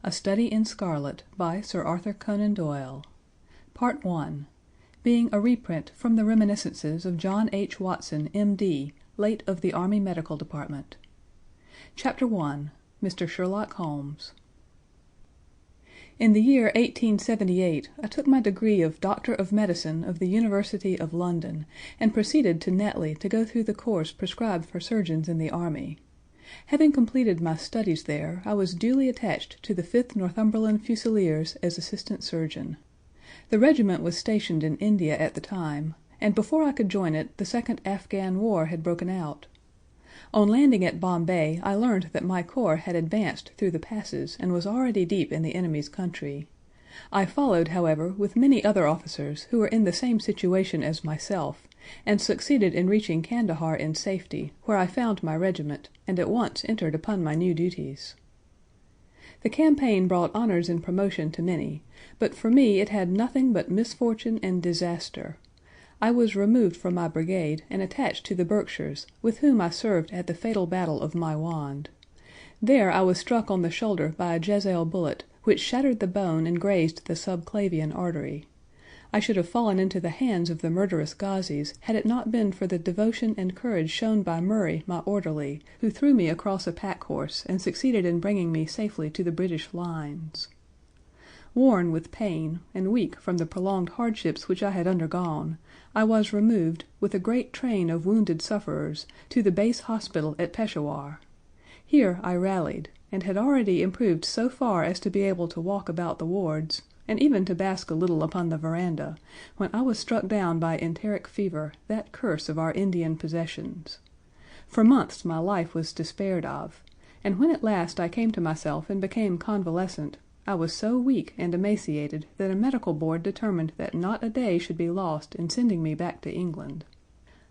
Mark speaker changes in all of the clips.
Speaker 1: A Study in Scarlet by Sir Arthur Conan Doyle Part I Being a reprint from the reminiscences of John H. Watson, M.D., late of the Army Medical Department. Chapter I Mr. Sherlock Holmes In the year 1878 I took my degree of Doctor of Medicine of the University of London, and proceeded to Netley to go through the course prescribed for surgeons in the army. Having completed my studies there, I was duly attached to the 5th Northumberland Fusiliers as assistant surgeon. The regiment was stationed in India at the time, and before I could join it the second Afghan War had broken out. On landing at Bombay I learned that my corps had advanced through the passes and was already deep in the enemy's country. I followed, however, with many other officers who were in the same situation as myself, and succeeded in reaching Kandahar in safety, where I found my regiment, and at once entered upon my new duties. The campaign brought honors and promotion to many, but for me it had nothing but misfortune and disaster. I was removed from my brigade and attached to the Berkshires, with whom I served at the fatal battle of Maiwand. There I was struck on the shoulder by a jezail bullet, which shattered the bone and grazed the subclavian artery. I should have fallen into the hands of the murderous Ghazis had it not been for the devotion and courage shown by Murray, my orderly, who threw me across a pack horse and succeeded in bringing me safely to the British lines. Worn with pain, and weak from the prolonged hardships which I had undergone, I was removed, with a great train of wounded sufferers, to the base hospital at Peshawar. Here I rallied, and had already improved so far as to be able to walk about the wards, and even to bask a little upon the veranda, when I was struck down by enteric fever, that curse of our Indian possessions. For months my life was despaired of, and when at last I came to myself and became convalescent, I was so weak and emaciated that a medical board determined that not a day should be lost in sending me back to England.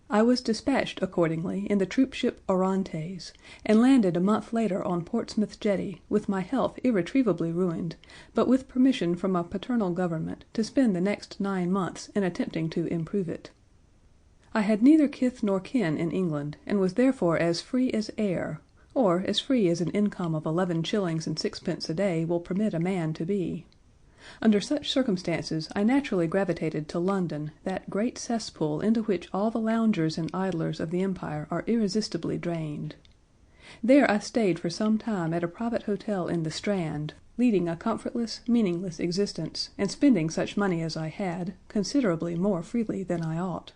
Speaker 1: I was dispatched accordingly in the troop ship Orontes, and landed a month later on Portsmouth jetty, with my health irretrievably ruined, but with permission from a paternal government to spend the next 9 months in attempting to improve it. I had neither kith nor kin in England, and was therefore as free as air, or as free as an income of 11 shillings and 6 pence a day will permit a man to be. Under such circumstances I naturally gravitated to London, that great cesspool into which all the loungers and idlers of the empire are irresistibly drained. There I stayed for some time at a private hotel in the Strand, leading a comfortless, meaningless existence, and spending such money as I had, considerably more freely than I ought.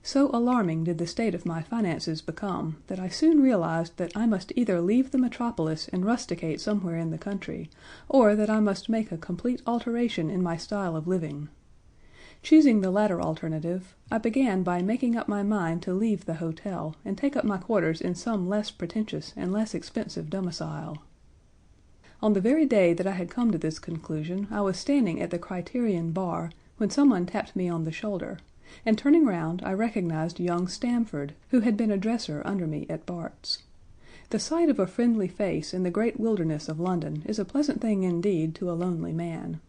Speaker 1: So alarming did the state of my finances become that I soon realized that I must either leave the metropolis and rusticate somewhere in the country, or that I must make a complete alteration in my style of living. Choosing the latter alternative, I began by making up my mind to leave the hotel and take up my quarters in some less pretentious and less expensive domicile. On the very day that I had come to this conclusion I was standing at the Criterion bar when someone tapped me on the shoulder, and turning round I recognized young Stamford, who had been a dresser under me at Bart's. The sight of a friendly face in the great wilderness of London is a pleasant thing indeed to a lonely man.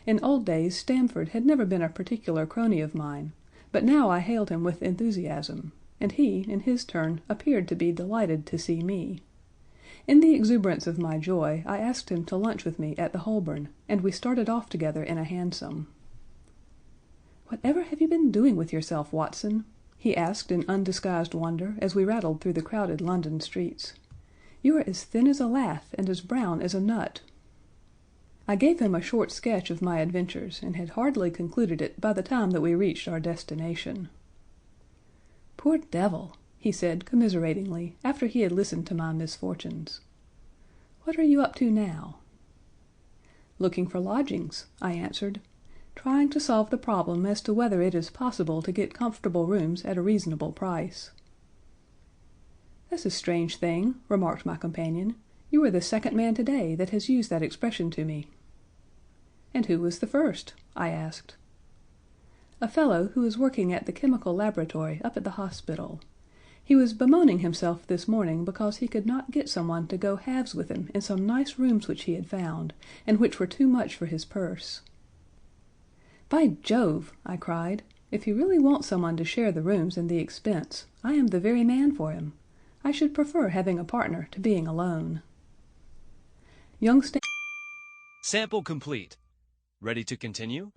Speaker 1: In old days Stamford had never been a particular crony of mine, but now I hailed him with enthusiasm, and he, in his turn, appeared to be delighted to see me. In the exuberance of my joy I asked him to lunch with me at the Holborn, and we started off together in a hansom. "Whatever have you been doing with yourself, Watson?" he asked in undisguised wonder as we rattled through the crowded London streets. "You are as thin as a lath and as brown as a nut." I gave him a short sketch of my adventures and had hardly concluded it by the time that we reached our destination. "Poor devil!" he said commiseratingly after he had listened to my misfortunes. "What are you up to now?" "Looking for lodgings," I answered. "Trying to solve the problem as to whether it is possible to get comfortable rooms at a reasonable price." "That's a strange thing," remarked my companion. "You are the second man today that has used that expression to me." "And who was the first?" I asked. "A fellow who is working at the chemical laboratory up at the hospital. He was bemoaning himself this morning because he could not get someone to go halves with him in some nice rooms which he had found, and which were too much for his purse." "By Jove!" I cried, "if he really wants someone to share the rooms and the expense, I am the very man for him. I should prefer having a partner to being alone." Young
Speaker 2: Sample complete. Ready to continue?